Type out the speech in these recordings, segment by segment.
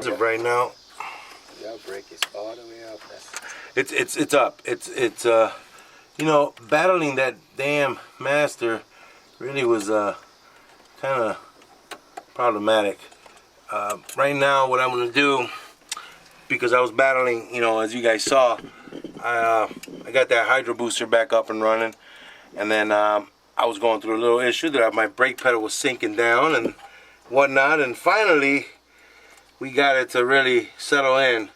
As of right now, your brake is all the way up. it's up. It's you know, battling that damn master really was kind of problematic. Right now, what I'm gonna do, because I was battling, you know, as you guys saw, I got that hydro booster back up and running, and then I was going through a little issue that my brake pedal was sinking down and whatnot, and finally we got it to really settle in.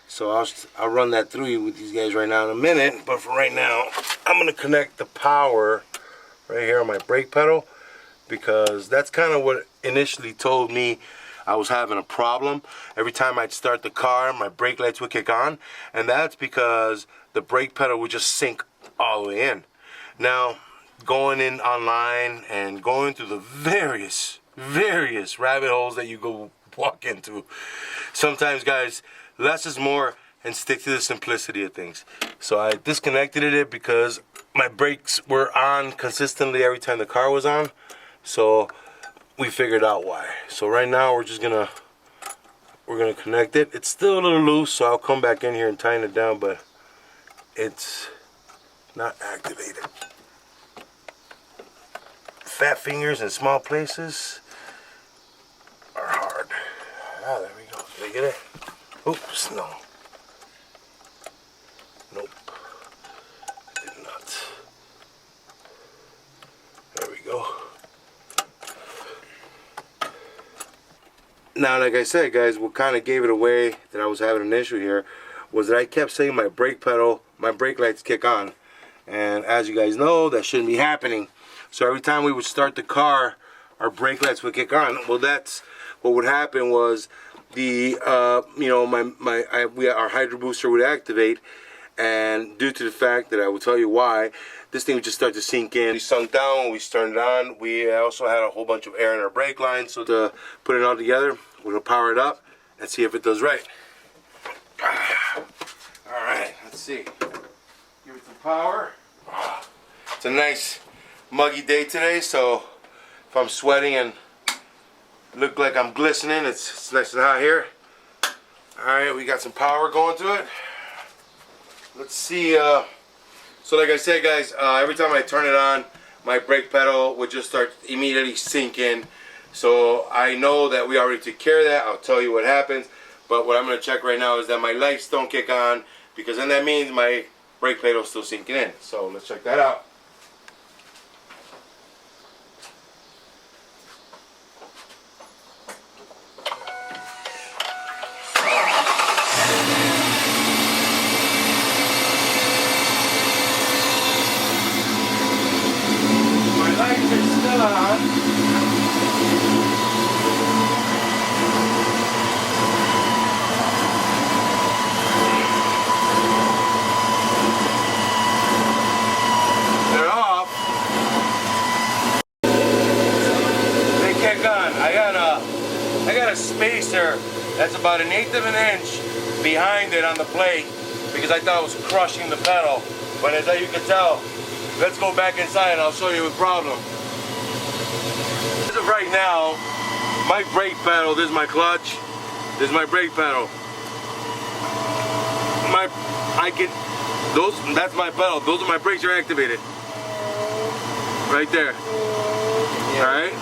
So I'll run that through you with these guys right now in a minute, but for right now I'm gonna connect the power right here on my brake pedal, because that's kind of what initially told me I was having a problem. Every time I'd start the car, my brake lights would kick on, and that's because the brake pedal would just sink all the way in. Now, going in online and going through the various rabbit holes that you go walk into, sometimes, guys, less is more, and stick to the simplicity of things. So I disconnected it because my brakes were on consistently every time the car was on, so we figured out why. So right now we're gonna connect it. It's still a little loose, so I'll come back in here and tighten it down, but it's not activated. Fat fingers in small places are hard. Ah, there we go. Did I get it? Oops, no. Nope. I did not. There we go. Now, like I said, guys, what kind of gave it away that I was having an issue here was that I kept saying my brake pedal, my brake lights kick on. And as you guys know, that shouldn't be happening. So every time we would start the car, our brake lights would kick on. Well, that's what would happen was the, you know, our hydro booster would activate, and due to the fact that I will tell you why, this thing would just start to sink in. We sunk down, we turned it on. We also had a whole bunch of air in our brake line, so to put it all together, we're gonna power it up and see if it does right. All right, let's see. Give it some power. It's a nice muggy day today, so if I'm sweating and look like I'm glistening, it's nice and hot here. All right, we got some power going to it. Let's see. So like I said, guys, every time I turn it on, my brake pedal would just start immediately sinking. So I know that we already took care of that. I'll tell you what happens. But what I'm going to check right now is that my lights don't kick on, because then that means my brake pedal is still sinking in. So let's check that out. I got a spacer that's about 1/8 of an inch behind it on the plate, because I thought it was crushing the pedal. But as you can tell, let's go back inside and I'll show you the problem. As of right now, my brake pedal, this is my clutch, this is my brake pedal. That's my pedal. Those are my brakes are activated. Right there. Yeah. Alright?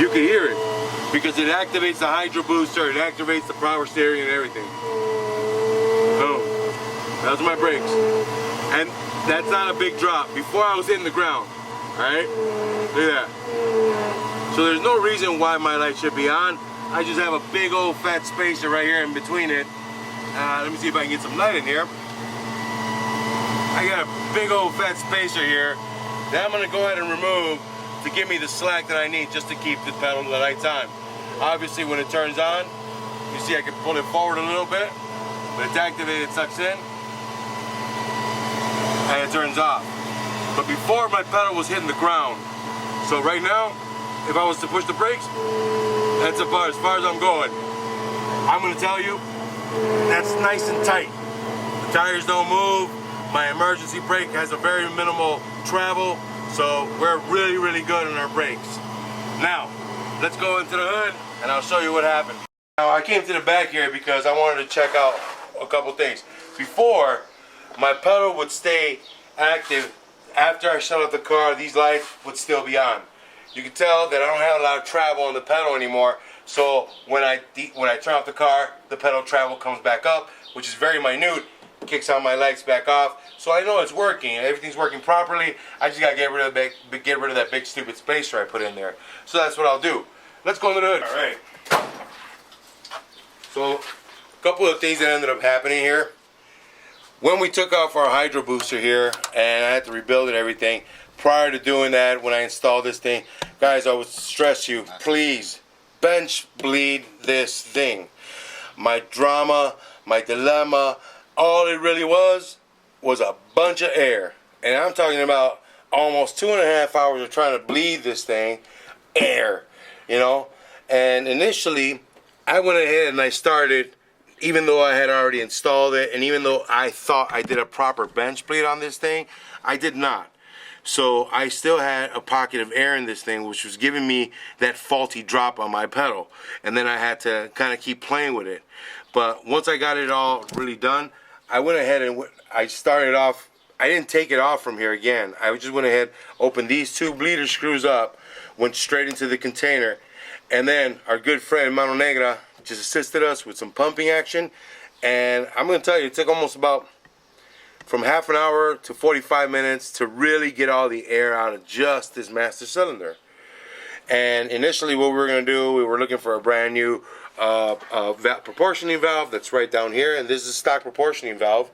You can hear it, because it activates the hydro booster, it activates the power steering and everything. Boom. Those are my brakes. And that's not a big drop. Before I was hitting the ground. Alright? Look at that. So there's no reason why my light should be on. I just have a big old fat spacer right here in between it. Let me see if I can get some light in here. I got a big old fat spacer here that I'm going to go ahead and remove to give me the slack that I need just to keep the pedal the lights on. Obviously, when it turns on, you see I can pull it forward a little bit. When it's activated, it sucks in, and it turns off. But before, my pedal was hitting the ground. So right now, if I was to push the brakes, that's about as far as I'm going. I'm going to tell you, that's nice and tight. The tires don't move. My emergency brake has a very minimal travel, so we're really good on our brakes. Now, let's go into the hood and I'll show you what happened. Now I came to the back here because I wanted to check out a couple things. Before, my pedal would stay active. After I shut off the car, these lights would still be on. You can tell that I don't have a lot of travel on the pedal anymore. So when I turn off the car, the pedal travel comes back up, which is very minute. Kicks on my lights back off. So I know it's working. Everything's working properly. I just gotta get rid of that big stupid spacer I put in there. So that's what I'll do. Let's go under the hood. All right. So, a couple of things that ended up happening here. When we took off our hydro booster here, and I had to rebuild it, everything, prior to doing that, when I installed this thing, guys, I would stress you, please, bench bleed this thing. My drama, my dilemma, all it really was a bunch of air. And I'm talking about almost 2.5 hours of trying to bleed this thing, air, you know. And initially, I went ahead and I started, even though I had already installed it, and even though I thought I did a proper bench bleed on this thing, I did not. So I still had a pocket of air in this thing, which was giving me that faulty drop on my pedal. And then I had to kind of keep playing with it. But once I got it all really done, I went ahead and I started off, I didn't take it off from here again. I just went ahead, opened these two bleeder screws up, went straight into the container. And then our good friend Mano Negra just assisted us with some pumping action. And I'm going to tell you, it took almost about from half an hour to 45 minutes to really get all the air out of just this master cylinder. And initially what we were going to do, we were looking for a brand new proportioning valve that's right down here. And this is a stock proportioning valve.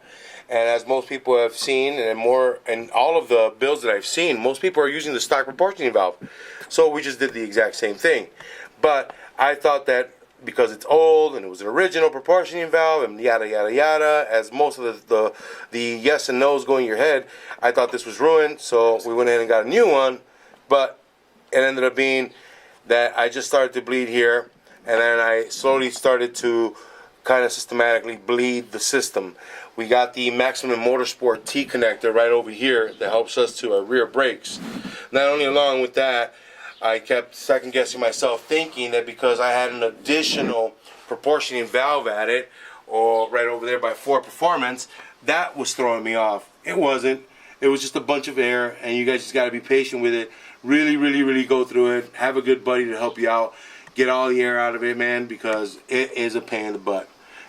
And as most people have seen, and all of the builds that I've seen, most people are using the stock proportioning valve. So we just did the exact same thing. But I thought that because it's old and it was an original proportioning valve and yada yada yada, as most of the yes and no's go in your head, I thought this was ruined. So we went ahead and got a new one. But it ended up being that I just started to bleed here, and then I slowly started to kind of systematically bleed the system. We got the Maximum Motorsport T connector right over here that helps us to our rear brakes. Not only along with that, I kept second guessing myself, thinking that because I had an additional proportioning valve at it, or right over there by Ford Performance, that was throwing me off. It wasn't. It was just a bunch of air, and you guys just got to be patient with it. Really, really, really go through it. Have a good buddy to help you out. Get all the air out of it, man, because it is a pain in the butt.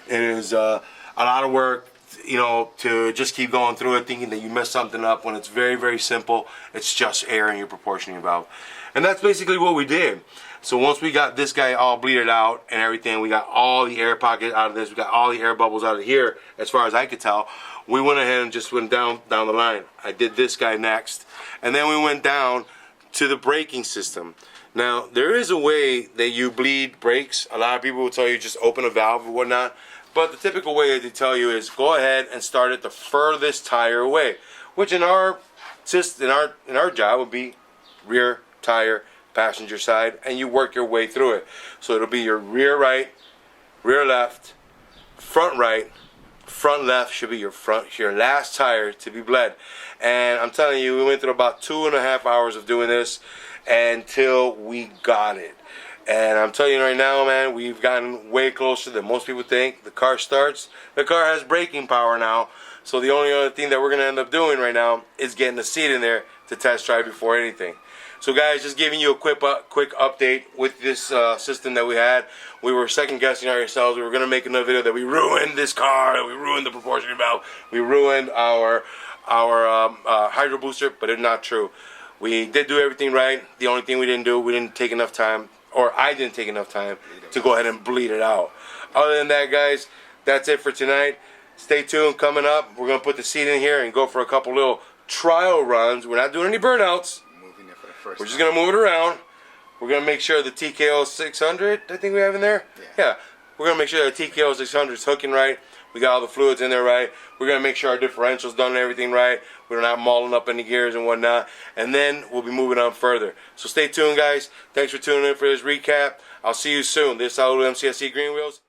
It is a lot of work, you know, to just keep going through it thinking that you messed something up when it's very, very simple. It's just air in your proportioning valve. And that's basically what we did. So once we got this guy all bleeded out and everything, we got all the air pocket out of this, we got all the air bubbles out of here, as far as I could tell, we went ahead and just went down the line. I did this guy next. And then we went down to the braking system. Now, there is a way that you bleed brakes. A lot of people will tell you just open a valve or whatnot. But the typical way that they tell you is go ahead and start at the furthest tire away, which in our job would be rear tire, passenger side, and you work your way through it. So it'll be your rear right, rear left, front right, front left should be your last tire to be bled. And I'm telling you, we went through about 2.5 hours of doing this until we got it. And I'm telling you right now, man, we've gotten way closer than most people think. The car starts. The car has braking power now. So the only other thing that we're going to end up doing right now is getting the seat in there to test drive before anything. So guys, just giving you a quick update with this system that we had. We were second guessing ourselves. We were going to make another video that we ruined this car, that we ruined the proportioning valve, we ruined our hydro booster, but it's not true. We did do everything right. The only thing we didn't take enough time, or I didn't take enough time to go ahead and bleed it out. Other than that, guys, that's it for tonight. Stay tuned. Coming up, we're going to put the seat in here and go for a couple little trial runs. We're not doing any burnouts. We're just going to move it around. We're going to make sure the TKO 600, I think we have in there. Yeah. We're going to make sure the TKO 600 is hooking right. We got all the fluids in there right. We're going to make sure our differential's done and everything right. We're not mauling up any gears and whatnot. And then we'll be moving on further. So stay tuned, guys. Thanks for tuning in for this recap. I'll see you soon. This is Alu MCSC Green Wheels.